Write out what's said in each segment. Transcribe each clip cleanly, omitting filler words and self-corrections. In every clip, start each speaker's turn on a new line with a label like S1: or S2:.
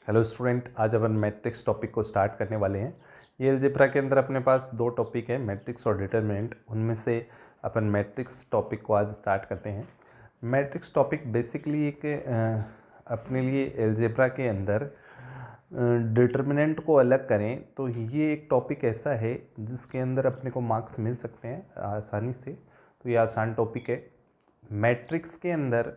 S1: Hello student, आज अपन matrix topic को start करने वाले हैं। ये अलजेब्रा के अंदर अपने पास दो टॉपिक है, मैट्रिक्स और डिटरमिनेंट। उनमें से अपन मैट्रिक्स टॉपिक को आज स्टार्ट करते हैं। मैट्रिक्स टॉपिक बेसिकली एक अपने लिए अलजेब्रा के अंदर डिटरमिनेंट को अलग करें तो ये एक टॉपिक ऐसा है जिसके अंदर अपने को मार्क्स मिल सकते हैं आसानी से। तो ये आसान टॉपिक है। मैट्रिक्स के अंदर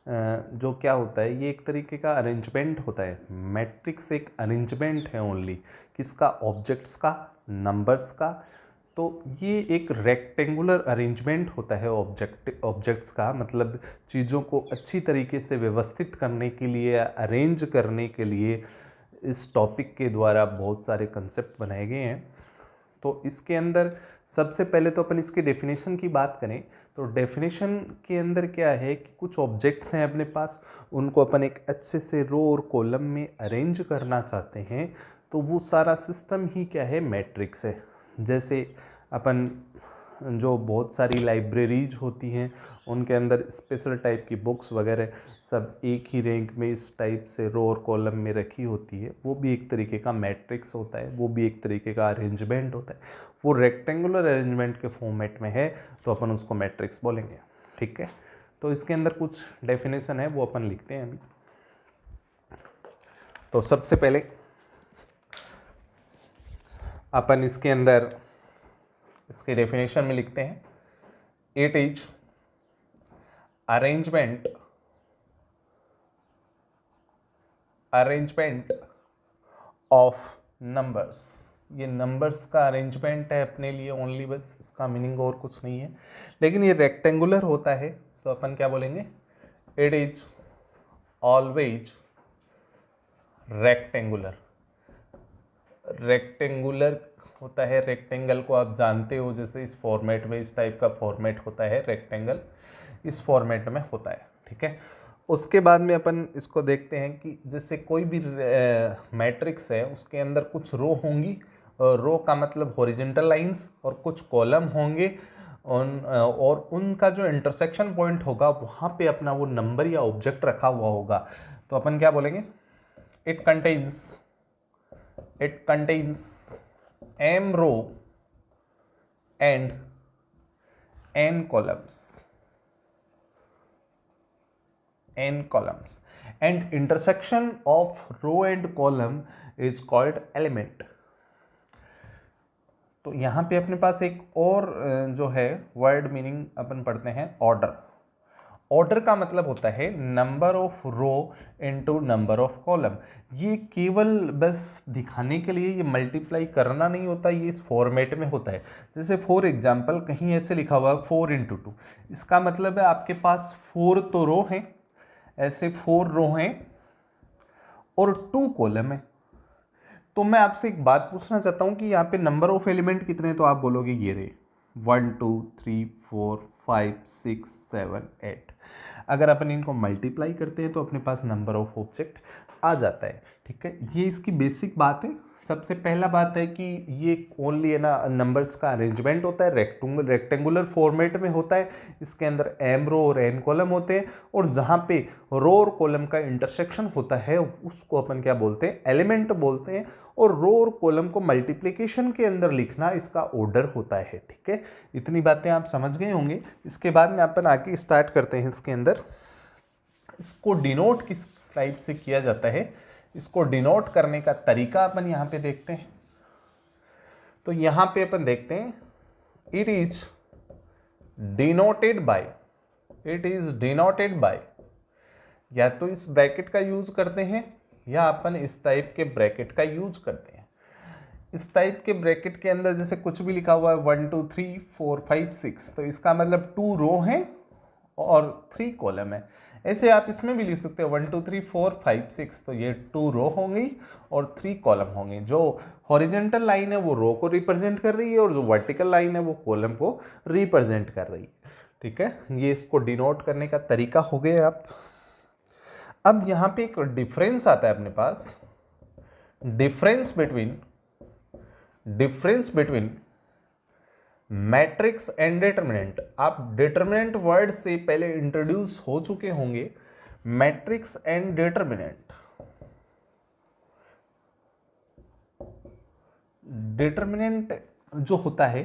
S1: जो क्या होता है, ये एक तरीके का अरेंजमेंट होता है। मैट्रिक्स एक अरेंजमेंट है ओनली, किसका? ऑब्जेक्ट्स का, नंबर्स का। तो ये एक रेक्टेंगुलर अरेंजमेंट होता है ऑब्जेक्ट्स का, मतलब चीज़ों को अच्छी तरीके से व्यवस्थित करने के लिए, अरेंज करने के लिए इस टॉपिक के द्वारा बहुत सारे कंसेप्ट बनाए गए हैं। तो इसके अंदर सबसे पहले तो अपन इसके डेफिनेशन की बात करें तो डेफिनेशन के अंदर क्या है कि कुछ ऑब्जेक्ट्स हैं अपने पास, उनको अपन एक अच्छे से रो और कॉलम में अरेंज करना चाहते हैं, तो वो सारा सिस्टम ही क्या है? मैट्रिक्स है। जैसे अपन जो बहुत सारी लाइब्रेरीज होती हैं उनके अंदर स्पेशल टाइप की बुक्स वगैरह सब एक ही रैंक में इस टाइप से रो और कॉलम में रखी होती है, वो भी एक तरीके का मैट्रिक्स होता है, वो भी एक तरीके का अरेंजमेंट होता है। वो रेक्टेंगुलर अरेंजमेंट के फॉर्मेट में है तो अपन उसको मैट्रिक्स बोलेंगे। ठीक है, तो इसके अंदर कुछ डेफिनेशन है वो अपन लिखते हैं अभी। तो सबसे पहले अपन इसके अंदर इसके डेफिनेशन में लिखते हैं, it is arrangement of numbers. ये नंबर्स का अरेंजमेंट है अपने लिए ओनली, बस इसका मीनिंग और कुछ नहीं है। लेकिन ये रेक्टेंगुलर होता है तो अपन क्या बोलेंगे? It is always rectangular. Rectangular होता है, रेक्टेंगल को आप जानते हो, जैसे इस फॉर्मेट में, इस टाइप का फॉर्मेट होता है रेक्टेंगल, इस फॉर्मेट में होता है। ठीक है, उसके बाद में अपन इसको देखते हैं कि जैसे कोई भी मैट्रिक्स है उसके अंदर कुछ रो होंगी, रो का मतलब हॉरिजॉन्टल लाइंस, और कुछ कॉलम होंगे और उनका जो इंटरसेक्शन पॉइंट होगा वहाँ पे अपना वो नंबर या ऑब्जेक्ट रखा हुआ होगा। तो अपन क्या बोलेंगे? It contains m row and n columns and intersection of row and column is called element। तो यहाँ पे अपने पास एक और जो है वर्ड मीनिंग अपन पढ़ते हैं, ऑर्डर। ऑर्डर का मतलब होता है number of row into number of column. ये केवल बस दिखाने के लिए, ये मल्टीप्लाई करना नहीं होता, ये इस फॉर्मेट में होता है। जैसे फॉर एग्जांपल कहीं ऐसे लिखा हुआ है 4 इंटू 2, इसका मतलब है आपके पास 4 तो रो हैं, ऐसे 4 रो हैं और 2 कॉलम है। तो मैं आपसे एक बात पूछना चाहता हूँ कि यहाँ पे नंबर ऑफ एलिमेंट कितने हैं? तो आप बोलोगे ये रहे 1 2 3 4 5 6 7 8। अगर अपन इनको मल्टीप्लाई करते हैं तो अपने पास नंबर ऑफ ऑब्जेक्ट आ जाता है। ठीक है, ये इसकी बेसिक बात है। सबसे पहला बात है कि ये ओनली है ना, नंबर्स का अरेंजमेंट होता है, रेक्टेंगुलर फॉर्मेट में होता है। इसके अंदर m रो और n कॉलम होते हैं, और जहाँ पे रो और कॉलम का इंटरसेक्शन होता है उसको अपन क्या बोलते हैं? एलिमेंट बोलते हैं। और रो और कॉलम को मल्टीप्लिकेशन के अंदर लिखना इसका ऑर्डर होता है। ठीक है, इतनी बातें आप समझ गए होंगे। इसके बाद में अपन आगे स्टार्ट करते हैं। इसके अंदर इसको डिनोट किस टाइप से किया जाता है, इसको डिनोट करने का तरीका अपन यहाँ पे देखते हैं। तो यहाँ पे अपन देखते हैं, इट इज डिनोटेड बाय, या तो इस ब्रैकेट का यूज करते हैं या अपन इस टाइप के ब्रैकेट का यूज करते हैं। इस टाइप के ब्रैकेट के अंदर जैसे कुछ भी लिखा हुआ है 1 2 3 4 5 6, तो इसका मतलब 2 रो हैं और 3 कॉलम है। ऐसे आप इसमें भी लिख सकते हो 1 2 3 4 5 6, तो ये 2 रो होंगी और 3 कॉलम होंगे। जो हॉरिजॉन्टल लाइन है वो रो को रिप्रेजेंट कर रही है और जो वर्टिकल लाइन है वो कॉलम को रिप्रेजेंट कर रही है। ठीक है, ये इसको डिनोट करने का तरीका हो गया। आप अब यहाँ पे एक डिफरेंस आता है अपने पास, difference between matrix and determinant. आप डिटरमिनेंट वर्ड से पहले इंट्रोड्यूस हो चुके होंगे। मैट्रिक्स एंड डिटरमिनेंट, डिटर्मिनेंट जो होता है,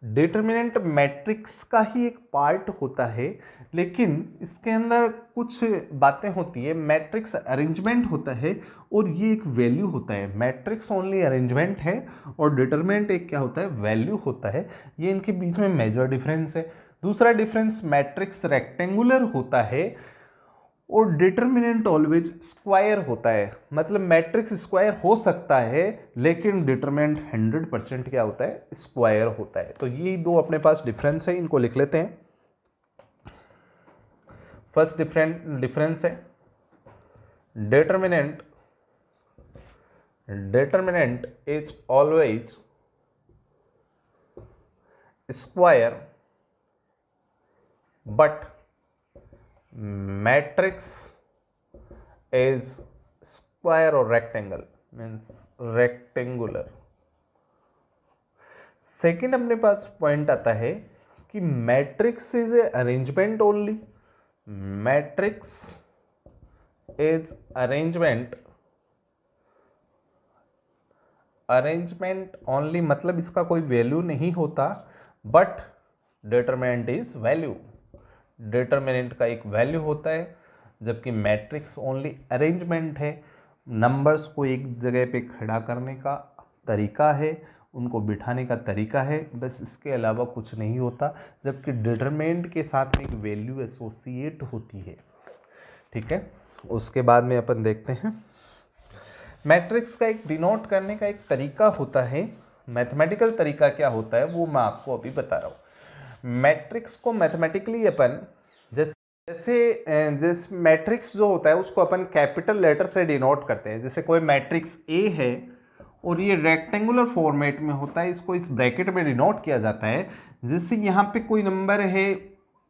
S1: डिटर्मिनेंट मैट्रिक्स का ही एक पार्ट होता है, लेकिन इसके अंदर कुछ बातें होती है। मैट्रिक्स अरेंजमेंट होता है और ये एक वैल्यू होता है। मैट्रिक्स ओनली अरेंजमेंट है और डिटर्मिनेंट एक क्या होता है, वैल्यू होता है। ये इनके बीच में मेजर डिफरेंस है। दूसरा डिफरेंस, मैट्रिक्स रेक्टेंगुलर होता है और डिटर्मिनेंट ऑलवेज स्क्वायर होता है। मतलब मैट्रिक्स स्क्वायर हो सकता है लेकिन डिटर्मिनेंट 100% क्या होता है, स्क्वायर होता है। तो ये दो अपने पास डिफरेंस है, इनको लिख लेते हैं। फर्स्ट डिफरेंस है determinant is always square but matrix is square और रेक्टेंगल मीन्स रेक्टेंगुलर। सेकेंड अपने पास पॉइंट आता है कि matrix is a arrangement only. Matrix is arrangement only, मतलब इसका कोई वैल्यू नहीं होता, but determinant is value. Determinant का एक वैल्यू होता है, जबकि मैट्रिक्स ओनली अरेंजमेंट है। नंबर्स को एक जगह पे खड़ा करने का तरीका है, उनको बिठाने का तरीका है, बस इसके अलावा कुछ नहीं होता। जबकि डिटर्मिनेंट के साथ एक वैल्यू एसोसिएट होती है। ठीक है, उसके बाद में अपन देखते हैं मैट्रिक्स का एक डिनोट करने का एक तरीका होता है। मैथमेटिकल तरीका क्या होता है वो मैं आपको अभी बता रहा हूँ। मैट्रिक्स को मैथमेटिकली अपन जैसे मैट्रिक्स जो होता है उसको अपन कैपिटल लेटर से डिनोट करते हैं। जैसे कोई मैट्रिक्स ए है और ये रेक्टेंगुलर फॉर्मेट में होता है, इसको इस ब्रैकेट में डिनोट किया जाता है। जैसे यहाँ पे कोई नंबर है,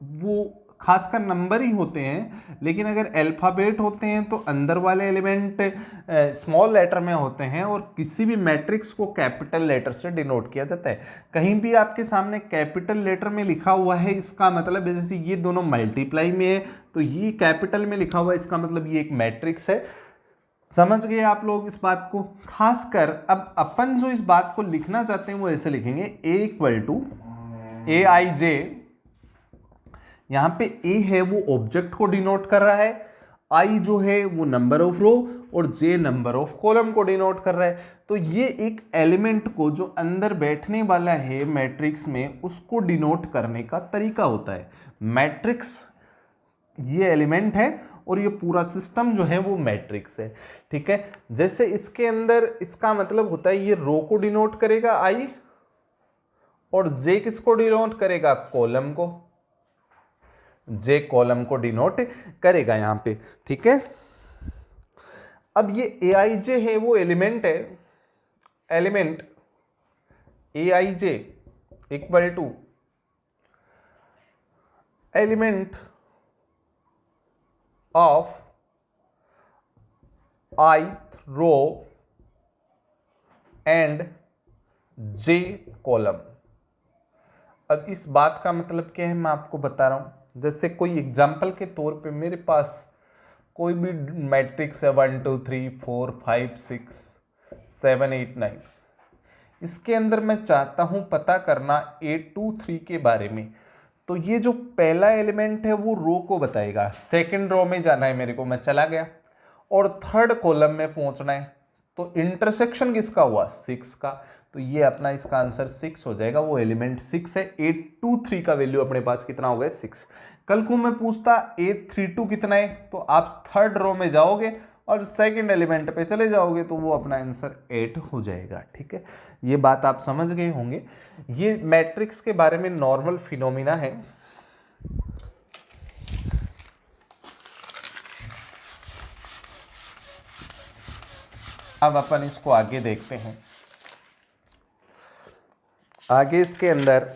S1: वो खासकर नंबर ही होते हैं, लेकिन अगर अल्फ़ाबेट होते हैं तो अंदर वाले एलिमेंट स्मॉल लेटर में होते हैं, और किसी भी मैट्रिक्स को कैपिटल लेटर से डिनोट किया जाता है। कहीं भी आपके सामने कैपिटल लेटर में लिखा हुआ है, इसका मतलब जैसे ये दोनों मल्टीप्लाई में है तो ये कैपिटल में लिखा हुआ है, इसका मतलब ये एक मैट्रिक्स है। समझ गए आप लोग इस बात को? खासकर अब अपन जो इस बात को लिखना चाहते हैं वो ऐसे लिखेंगे, ए इक्वल टू ए आई जे। यहां पे ए है वो ऑब्जेक्ट को डिनोट कर रहा है, आई जो है वो नंबर ऑफ रो और जे नंबर ऑफ कॉलम को डिनोट कर रहा है। तो ये एक एलिमेंट को जो अंदर बैठने वाला है मैट्रिक्स में, उसको डिनोट करने का तरीका होता है। मैट्रिक्स ये एलिमेंट है और ये पूरा सिस्टम जो है वो मैट्रिक्स है। ठीक है, जैसे इसके अंदर इसका मतलब होता है ये रो को डिनोट करेगा आई, और जे किसको डिनोट करेगा, कॉलम को। जे कॉलम को डिनोट करेगा यहां पे। ठीक है, अब ये ए आई जे है वो एलिमेंट है। Element a i j equal to element of ith row and j column. अब इस बात का मतलब क्या है मैं आपको बता रहा हूं। जैसे कोई एग्जाम्पल के तौर पे मेरे पास कोई भी मैट्रिक्स है 1 2 3 4 5 6 7 8 9, इसके अंदर मैं चाहता हूं पता करना 8 2 3 के बारे में। तो ये जो पहला एलिमेंट है वो रो को बताएगा, सेकंड रो में जाना है मेरे को, मैं चला गया, और थर्ड कॉलम में पहुंचना है। तो इंटरसेक्शन किसका हुआ, 6 का। तो ये अपना इसका आंसर 6 हो जाएगा, वो एलिमेंट 6 है। 8 2 3 का वैल्यू अपने पास कितना हो गया, 6। कल को मैं पूछता 8 3 2 कितना है, तो आप थर्ड रो में जाओगे और सेकंड एलिमेंट पे चले जाओगे, तो वो अपना आंसर 8 हो जाएगा। ठीक है, ये बात आप समझ गए होंगे। ये मैट्रिक्स के बारे में नॉर्मल फिनोमिना है। अब अपन इसको आगे देखते हैं। आगे इसके अंदर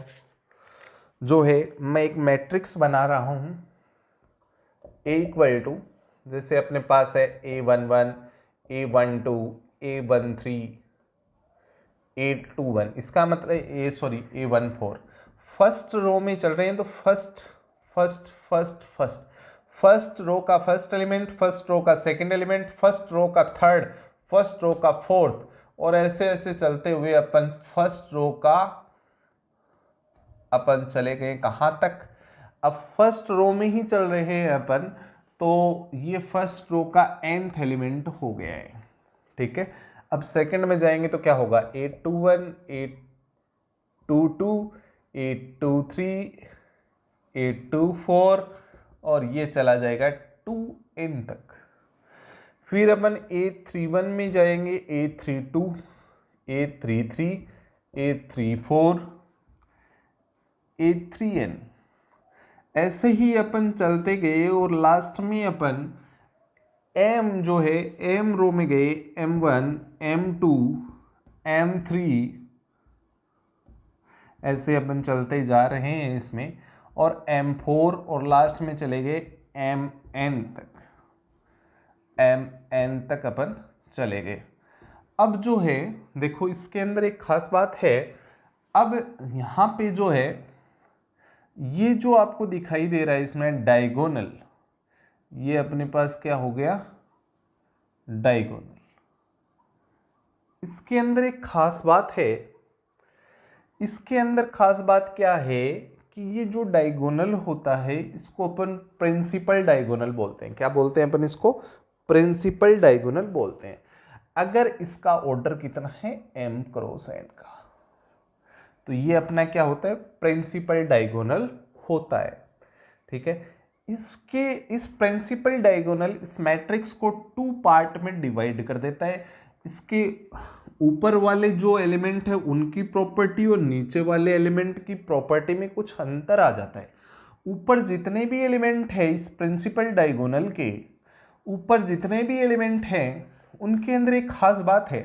S1: जो है मैं एक मैट्रिक्स बना रहा हूं, ए इक्वल टू, जैसे अपने पास है A11 A12 A13 A21, इसका मतलब A14। फर्स्ट रो में चल रहे हैं तो फर्स्ट रो का फर्स्ट एलिमेंट, फर्स्ट रो का सेकंड एलिमेंट, फर्स्ट रो का थर्ड, फर्स्ट रो का फोर्थ और ऐसे ऐसे चलते हुए अपन फर्स्ट रो का अपन चले गए कहाँ तक, अब फर्स्ट रो में ही चल रहे हैं अपन, तो ये फर्स्ट रो का nth एलिमेंट हो गया है, ठीक है। अब सेकंड में जाएंगे तो क्या होगा, 821, 822, 823, 824 और ये चला जाएगा 2n तक। फिर अपन A31 में जाएंगे, A32, A33, A34, A3n, ऐसे ही अपन चलते गए और लास्ट में अपन M जो है M रो में गए, M1, M2, M3, ऐसे अपन चलते जा रहे हैं इसमें, और M4 और लास्ट में चले गए Mn तक, Mn तक अपन चले गए। अब जो है देखो इसके अंदर एक खास बात है, अब यहाँ पे जो है ये जो आपको दिखाई दे रहा है इसमें डायगोनल, ये अपने पास क्या हो गया, डायगोनल। इसके अंदर एक खास बात है, इसके अंदर खास बात क्या है कि ये जो डायगोनल होता है इसको अपन प्रिंसिपल डायगोनल बोलते हैं। क्या बोलते हैं अपन इसको, प्रिंसिपल डायगोनल बोलते हैं। अगर इसका ऑर्डर कितना है, m क्रॉस n का, तो ये अपना क्या होता है, प्रिंसिपल डायगोनल होता है, ठीक है। इसके इस प्रिंसिपल डायगोनल इस मैट्रिक्स को 2 पार्ट में डिवाइड कर देता है। इसके ऊपर वाले जो एलिमेंट है उनकी प्रॉपर्टी और नीचे वाले एलिमेंट की प्रॉपर्टी में कुछ अंतर आ जाता है। ऊपर जितने भी एलिमेंट है इस प्रिंसिपल डायगोनल के ऊपर जितने भी एलिमेंट हैं उनके अंदर एक खास बात है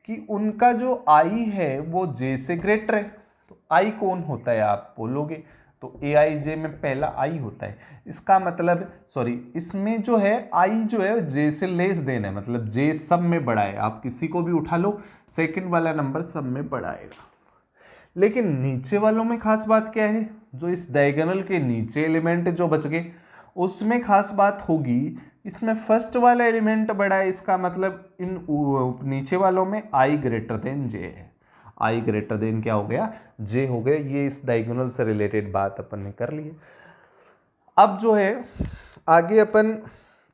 S1: कि उनका जो i है वो j से ग्रेटर है। तो i कौन होता है आप बोलोगे, तो aij में पहला i होता है। इसका मतलब सॉरी, इसमें जो है i जो है j से लेस देन है, मतलब j सब में बड़ा है। आप किसी को भी उठा लो, सेकंड वाला नंबर सब में बड़ा आएगा। लेकिन नीचे वालों में खास बात क्या है, जो इस डायगोनल के नीचे एलिमेंट जो बच गए उसमें खास बात होगी, इसमें फर्स्ट वाला एलिमेंट बड़ा है। इसका मतलब इन नीचे वालों में i ग्रेटर देन j है। i ग्रेटर देन क्या हो गया, j हो गया। ये इस डायगोनल से रिलेटेड बात अपन ने कर ली है। अब जो है आगे अपन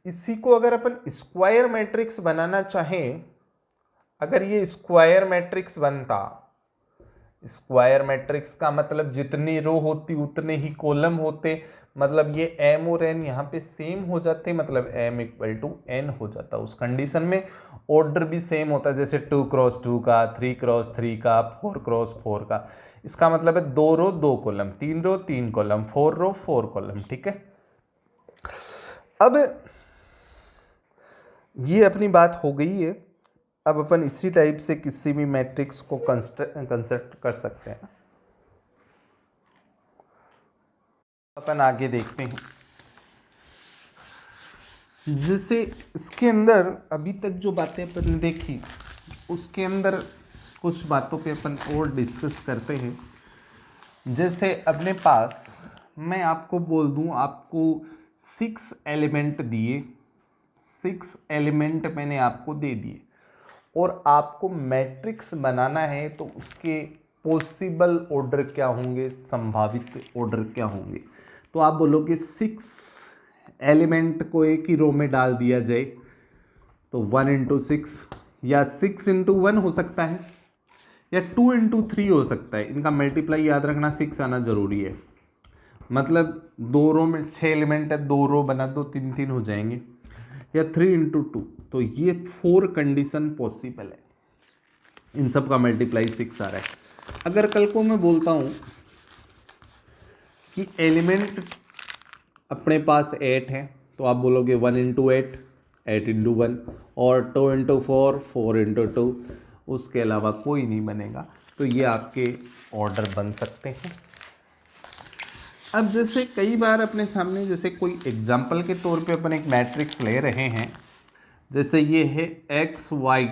S1: इसी को अगर अपन स्क्वायर मैट्रिक्स बनाना चाहें, अगर ये स्क्वायर मैट्रिक्स बनता, स्क्वायर मैट्रिक्स का मतलब जितनी रो होती उतने ही कॉलम होते, मतलब ये m और n यहाँ पे सेम हो जाते, मतलब m इक्वल टू n हो जाता। उस कंडीशन में ऑर्डर भी सेम होता है, जैसे 2 क्रॉस 2 का, 3 क्रॉस 3 का, 4 क्रॉस 4 का। इसका मतलब है 2 रो 2 कॉलम, 3 रो 3 कॉलम, 4 रो 4 कॉलम, ठीक है। अब ये अपनी बात हो गई है। अब अपन इसी टाइप से किसी भी मैट्रिक्स को कंस्ट्रक्ट कर सकते हैं। अपन आगे देखते हैं, जैसे इसके अंदर अभी तक जो बातें अपन ने देखी उसके अंदर कुछ बातों पे अपन और डिस्कस करते हैं। जैसे अपने पास मैं आपको बोल दूं, आपको 6 एलिमेंट दिए, 6 एलिमेंट मैंने आपको दे दिए और आपको मैट्रिक्स बनाना है, तो उसके पॉसिबल ऑर्डर क्या होंगे, संभावित ऑर्डर क्या होंगे। तो आप बोलोगे 6 एलिमेंट को एक ही रो में डाल दिया जाए, तो 1 इंटू 6 या 6 इंटू 1 हो सकता है या 2 इंटू 3 हो सकता है। इनका मल्टीप्लाई याद रखना 6 आना जरूरी है। मतलब 2 रो में 6 एलिमेंट है, 2 रो बना दो, 3 3 हो जाएंगे, या 3 इंटू 2। तो ये 4 कंडीशन पॉसिबल है, इन सब का मल्टीप्लाई 6 आ रहा है। अगर कल को मैं बोलता हूँ कि एलिमेंट अपने पास 8 है, तो आप बोलोगे 1 इंटू 8, 8 इंटू 1, और 2 इंटू 4, 4 इंटू 2, उसके अलावा कोई नहीं बनेगा। तो ये आपके ऑर्डर बन सकते हैं। अब जैसे कई बार अपने सामने जैसे कोई एग्जाम्पल के तौर पे अपन एक मैट्रिक्स ले रहे हैं, जैसे ये है x y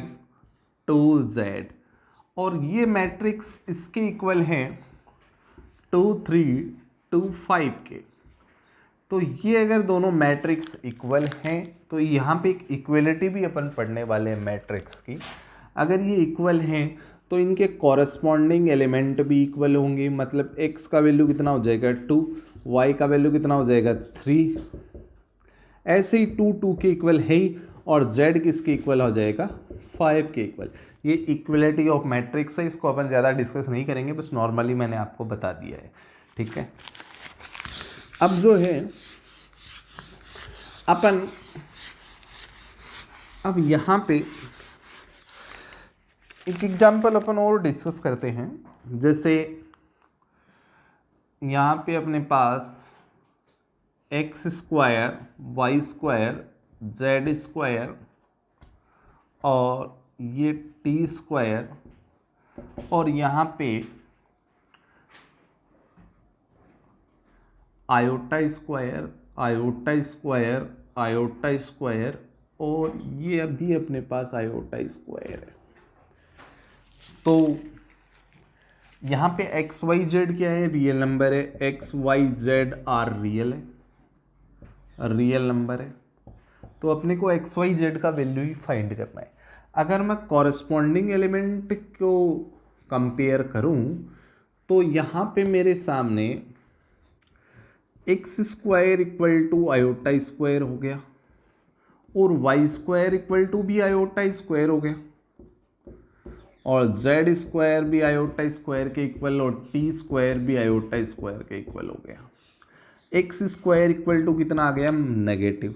S1: 2 z, और ये मैट्रिक्स इसके इक्वल हैं 2 3 2 5 के। तो ये अगर दोनों मैट्रिक्स इक्वल हैं तो यहाँ पे एक इक्वलिटी भी अपन पढ़ने वाले हैं मैट्रिक्स की। अगर ये इक्वल हैं तो इनके कॉरस्पॉन्डिंग एलिमेंट भी इक्वल होंगे, मतलब x का वैल्यू कितना हो जाएगा 2, y का वैल्यू कितना हो जाएगा 3, ऐसे ही 2 2 के इक्वल है ही, और z किसके इक्वल हो जाएगा 5 के इक्वल। ये इक्वलिटी ऑफ मैट्रिक्स है, इसको अपन ज़्यादा डिस्कस नहीं करेंगे, बस नॉर्मली मैंने आपको बता दिया है, ठीक है। अब जो है अपन अब यहाँ पे एक एग्जाम्पल अपन और डिस्कस करते हैं। जैसे यहाँ पे अपने पास x square y square z square और ये टी स्क्वायर, और यहाँ पे iota square iota square iota square, और ये अभी अपने पास आयोटा स्क्वायर है। तो यहाँ पे एक्स वाई जेड क्या है, रियल नंबर है, x y z are real है, रियल नंबर है। तो अपने को एक्स वाई जेड का वैल्यू ही फाइंड करना है। अगर मैं कॉरस्पॉन्डिंग एलिमेंट को कंपेयर करूँ तो यहाँ पे मेरे सामने x square equal to iota square हो गया, और वाई स्क्वायर इक्वल टू भी आयोटा स्क्वायर हो गया, और जेड स्क्वायर भी आयोटा स्क्वायर के इक्वल, और टी स्क्वायर भी आयोटा स्क्वायर के इक्वल हो गया। एक्स स्क्वायर इक्वल टू कितना आ गया, नेगेटिव।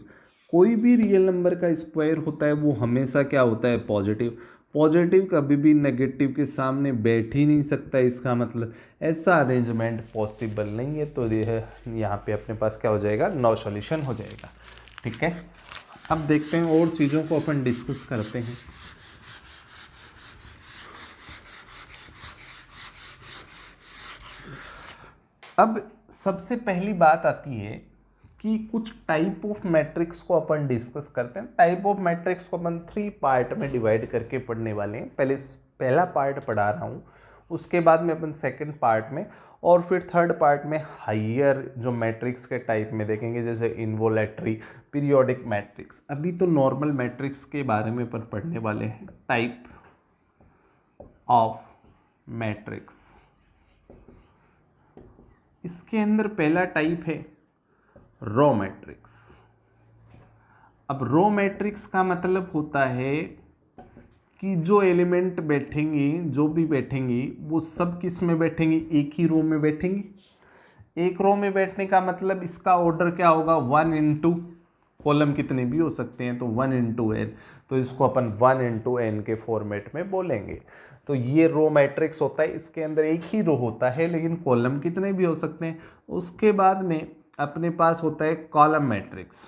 S1: कोई भी रियल नंबर का स्क्वायर होता है वो हमेशा क्या होता है, पॉजिटिव। पॉजिटिव कभी भी नेगेटिव के सामने बैठ ही नहीं सकता, इसका मतलब ऐसा अरेंजमेंट पॉसिबल नहीं है। तो ये यहाँ पे अपने पास क्या हो जाएगा, नो सॉल्यूशन हो जाएगा, ठीक है। अब देखते हैं और चीज़ों को अपन डिस्कस करते हैं। अब सबसे पहली बात आती है कि कुछ टाइप ऑफ मैट्रिक्स को अपन डिस्कस करते हैं। टाइप ऑफ मैट्रिक्स को अपन 3 पार्ट में डिवाइड करके पढ़ने वाले हैं। पहला पार्ट पढ़ा रहा हूँ, उसके बाद में अपन सेकंड पार्ट में, और फिर थर्ड पार्ट में हायर जो मैट्रिक्स के टाइप में देखेंगे, जैसे इन्वोलेटरी, पीरियोडिक मैट्रिक्स। अभी तो नॉर्मल मैट्रिक्स के बारे में अपन पढ़ने वाले हैं, टाइप ऑफ मैट्रिक्स। इसके अंदर पहला टाइप है रो मैट्रिक्स। अब रो मैट्रिक्स का मतलब होता है कि जो एलिमेंट बैठेंगे, जो भी बैठेंगी, वो सब किस में बैठेंगी, एक ही रो में बैठेंगी। एक रो में बैठने का मतलब इसका ऑर्डर क्या होगा, 1 इंटू कॉलम कितने भी हो सकते हैं, तो 1 इंटू एन, तो इसको अपन 1 इंटू एन के फॉर्मेट में बोलेंगे। तो ये रो मैट्रिक्स होता है, इसके अंदर एक ही रो होता है लेकिन कॉलम कितने भी हो सकते हैं। उसके बाद में अपने पास होता है column matrix.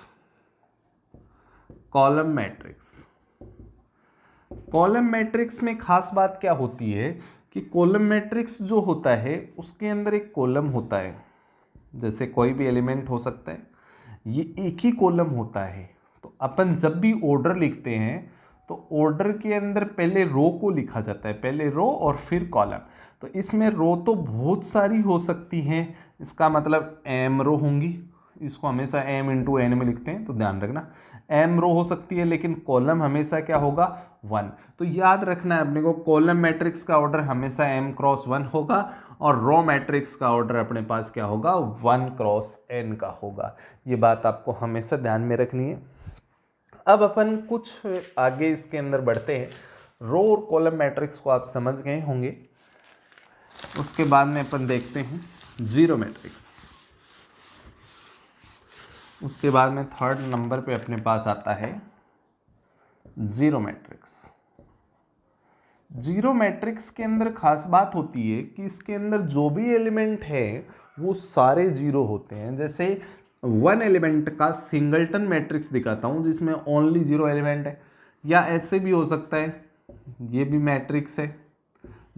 S1: Column matrix, column matrix में खास बात क्या होती है कि कॉलम मैट्रिक्स जो होता है उसके अंदर एक कॉलम होता है, जैसे कोई भी एलिमेंट हो सकता है, ये एक ही कॉलम होता है। तो अपन जब भी ऑर्डर लिखते हैं तो ऑर्डर के अंदर पहले रो को लिखा जाता है, पहले रो और फिर कॉलम। तो इसमें रो तो बहुत सारी हो सकती हैं, इसका मतलब m रो होंगी, इसको हमेशा m इंटू एन में लिखते हैं तो ध्यान रखना, m रो हो सकती है, लेकिन कॉलम हमेशा क्या होगा, 1। तो याद रखना है अपने को, कॉलम मैट्रिक्स का ऑर्डर हमेशा m क्रॉस 1 होगा, और रो मैट्रिक्स का ऑर्डर अपने पास क्या होगा, 1 क्रॉस n का होगा। ये बात आपको हमेशा ध्यान में रखनी है। अब अपन कुछ आगे इसके अंदर बढ़ते हैं। रो और कॉलम मैट्रिक्स को आप समझ गए होंगे। उसके बाद में अपन देखते हैं जीरो मैट्रिक्स। उसके बाद में थर्ड नंबर पे अपने पास आता है जीरो मैट्रिक्स। जीरो मैट्रिक्स के अंदर खास बात होती है कि इसके अंदर जो भी एलिमेंट है वो सारे जीरो होते हैं। जैसे 1 एलिमेंट का सिंगलटन मैट्रिक्स दिखाता हूँ जिसमें ओनली 0 एलिमेंट है, या ऐसे भी हो सकता है, ये भी मैट्रिक्स है,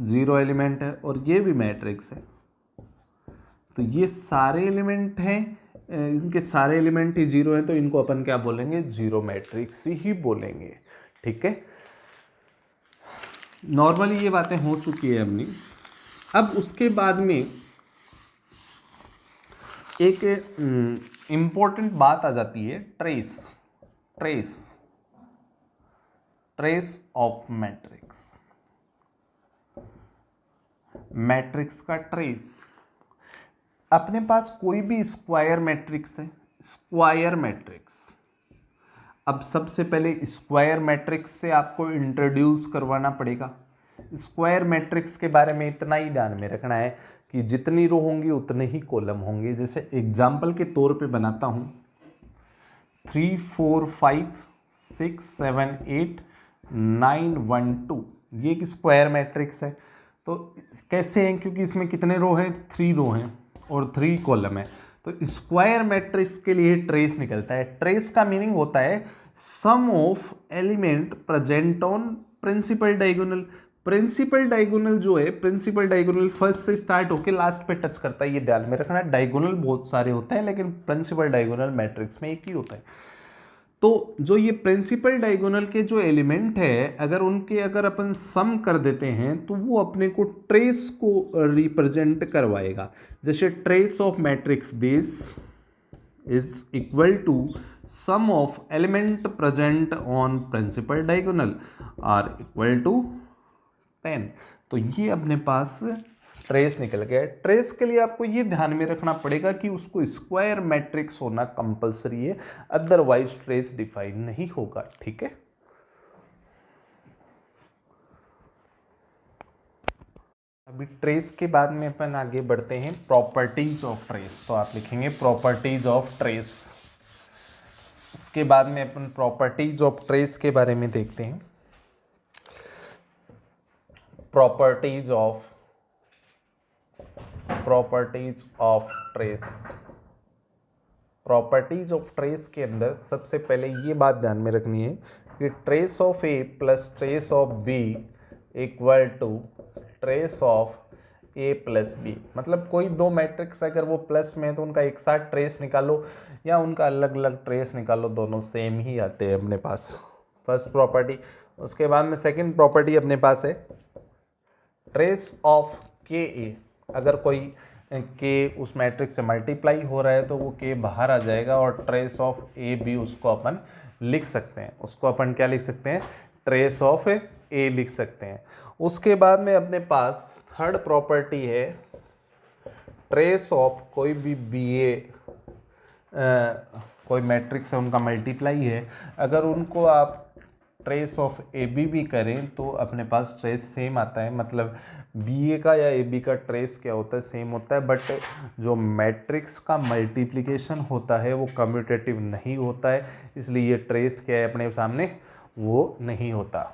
S1: 0 एलिमेंट है, और ये भी मैट्रिक्स है। तो ये सारे एलिमेंट हैं, इनके सारे एलिमेंट ही 0 हैं, तो इनको अपन क्या बोलेंगे, जीरो मैट्रिक्स ही बोलेंगे, ठीक है। नॉर्मली ये बातें हो चुकी है अपनी। अब उसके बाद में एक इम्पोर्टेंट बात आ जाती है, trace. Trace trace of matrix, matrix का ट्रेस। अपने पास कोई भी स्क्वायर मैट्रिक्स है, स्क्वायर मैट्रिक्स। अब सबसे पहले स्क्वायर मैट्रिक्स से आपको इंट्रोड्यूस करवाना पड़ेगा। स्क्वायर मैट्रिक्स के बारे में इतना ही ध्यान में रखना है कि जितनी रो होंगी उतने ही कॉलम होंगे। जैसे एग्जाम्पल के तौर पे बनाता हूँ 3 4 5 6 7 8 9 1 2, ये एक स्क्वायर मैट्रिक्स है। तो कैसे हैं, क्योंकि इसमें कितने रो हैं, 3 रो हैं और 3 कॉलम है। तो स्क्वायर मैट्रिक्स के लिए ट्रेस निकलता है। ट्रेस का मीनिंग होता है sum of element present on principal diagonal. Principal diagonal जो है, प्रिंसिपल डायगोनल फर्स्ट से स्टार्ट होकर लास्ट पे टच करता है, ये ध्यान में रखना। डायगोनल बहुत सारे होते हैं लेकिन प्रिंसिपल डायगोनल मैट्रिक्स में एक ही होता है। तो जो ये प्रिंसिपल डायगोनल के जो एलिमेंट है, अगर अपन सम कर देते हैं तो वो अपने को ट्रेस को रिप्रेजेंट करवाएगा। जैसे trace of matrix this is equal to sum of element present on principal diagonal are equal to 10। तो ये अपने पास ट्रेस निकल गया। ट्रेस के लिए आपको ये ध्यान में रखना पड़ेगा कि उसको स्क्वायर मैट्रिक्स होना कंपलसरी है, अदरवाइज ट्रेस डिफाइन नहीं होगा। ठीक है, अभी ट्रेस के बाद में अपन आगे बढ़ते हैं प्रॉपर्टीज ऑफ ट्रेस। तो आप लिखेंगे प्रॉपर्टीज ऑफ ट्रेस। इसके बाद में अपन प्रॉपर्टीज ऑफ ट्रेस के बारे में देखते हैं। Properties of trace. Properties of trace के अंदर सबसे पहले ये बात ध्यान में रखनी है कि trace of A plus trace of B equal to trace of A plus B. मतलब कोई दो मैट्रिक्स अगर वो प्लस में है तो उनका एक साथ ट्रेस निकालो या उनका अलग अलग ट्रेस निकालो, दोनों सेम ही आते हैं अपने पास। First property. उसके बाद में सेकंड प्रॉपर्टी अपने पास है ट्रेस ऑफ के ए। अगर कोई के उस मैट्रिक्स से मल्टीप्लाई हो रहा है तो वो के बाहर आ जाएगा, और ट्रेस ऑफ ए बी उसको अपन लिख सकते हैं। उसको अपन क्या लिख सकते हैं, ट्रेस ऑफ ए लिख सकते हैं। उसके बाद में अपने पास थर्ड प्रॉपर्टी है ट्रेस ऑफ कोई भी बी ए, कोई मैट्रिक्स है उनका मल्टीप्लाई है, अगर उनको आप ट्रेस ऑफ ए बी भी करें तो अपने पास ट्रेस सेम आता है। मतलब बी ए का या ए बी का ट्रेस क्या होता है, सेम होता है, बट जो मैट्रिक्स का मल्टीप्लिकेशन होता है वो कम्यूटेटिव नहीं होता है, इसलिए ये ट्रेस क्या है अपने सामने वो नहीं होता।